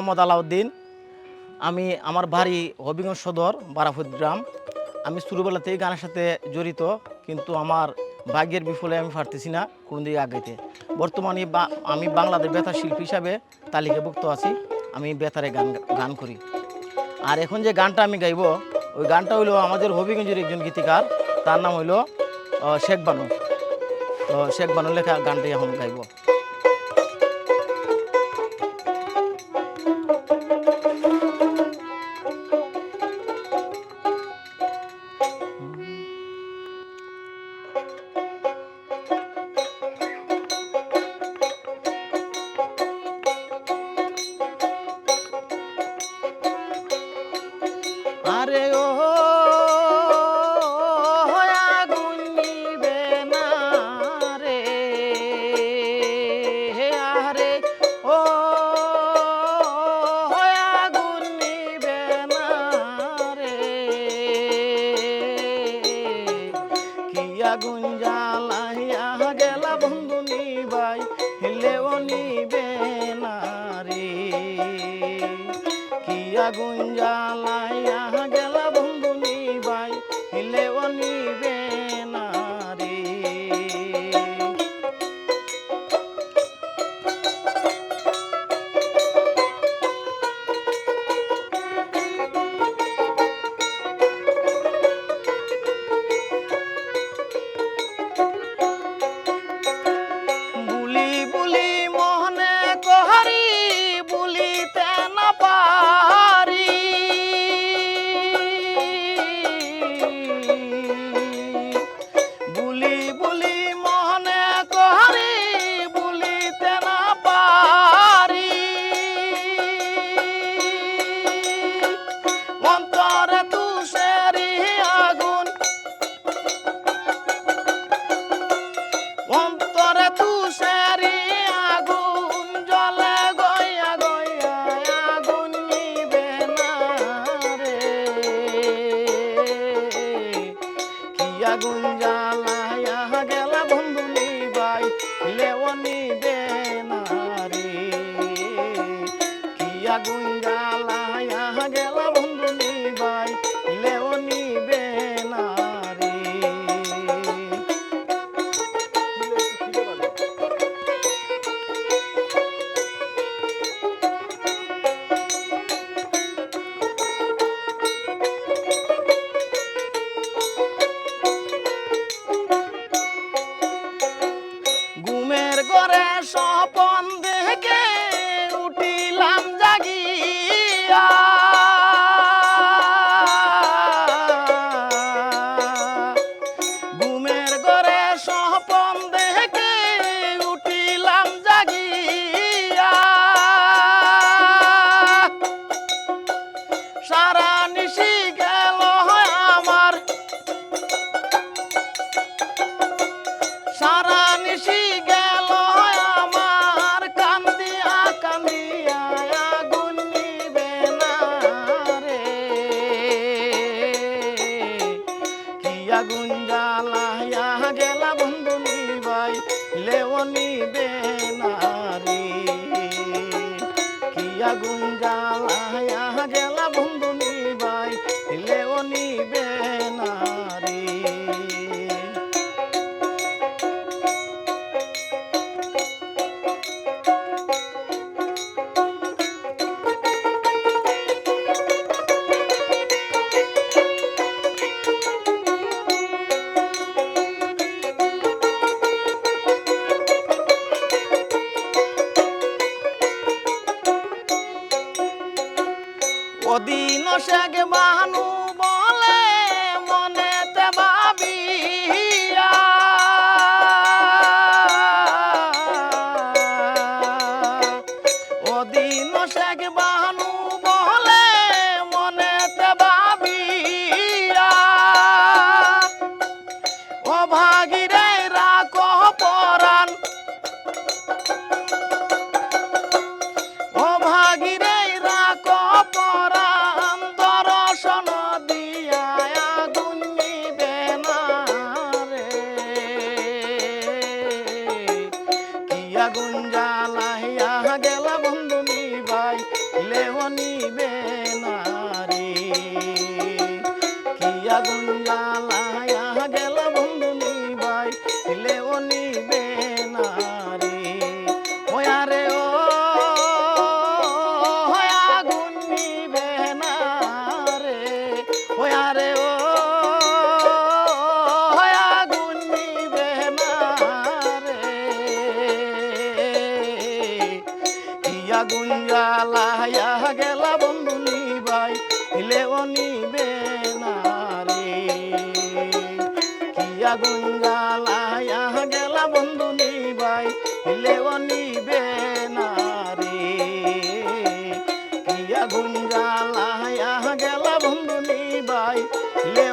মোহাম্মদ আলাউদ্দিন। আমার বাড়ি হবিগঞ্জ সদর বারাফত গ্রাম। আমি ছোটোবেলা থেকেই গানের সাথে জড়িত, কিন্তু আমার ভাগ্যের বিফলে আমি পারতেছি না কোন দিকে আগাইতে। বর্তমানে আমি বাংলাদেশ বেতার শিল্পী হিসাবে তালিকাভুক্ত আছি। আমি বেতারে গান করি। আর এখন যে গানটা আমি গাইব, ওই গানটা হইলো আমাদের হবিগঞ্জের একজন গীতিকার, তার নাম হইলো শেখ বানু। তো শেখ বানুর লেখা গানটি এখন গাইব। আরে ও আগুন নিবে না রে, আরে ও আগুন নিবে না রে, কি আগুন জ্বালাইয়া গেলা বন্ধু নিবাই হিলেও নিবে না রে, কি আগুন জ্বালাইয়া গেলা বন্ধু নিবাই হিলেও নিবে না রে। বুলি বুলি মনে করি বলিতে না পারি, বুলি বুলি মনে করি বলিতে না পারি, অন্তরে তুষারি আগুন, অন্তরে তুষারি আগুন জ্বলে গইয়া গইয়া আগুন নিবে না রে, কি আগুন জ্বালাইয়া গেলা বন্ধু নিবাই লেও নিবে না রে, কি আগুন জ্বালাইয়া গেলা বন্ধু নিবাই লেও নিবে না রে। ঘুমের ঘরে স্বপন দেখে উঠিলাম জাগিয়া, ঘুমের ঘরে স্বপন দেখে উঠিলাম জাগিয়া, সারা নিশি গেল আমার, সারা নিশি গেল আমার কান্দিয়া কান্দিয়া আগুন নিবে না রে, কি আগুন জ্বালাইয়া গেলা বন্ধু নিবাই লেও নিবে না রে, কি আগুন জ্বালাইয়া গেলা বন্ধু নিবাই লেও নিবে না রে। ওদিন শেখ বানু বলে মনেতে ভাবিয়া, ওদিন শেখ বানু বলে মনেতে ভাবিয়া, ও ভাগিরে রাখো পরাণ, ও ভাগিরে রাখো পরাণ, দর্শন দিয়া আগুন নিবে না রে, কি আগুন জ্বালাইয়া গেলা বন্ধু নিবাই লে যাই লে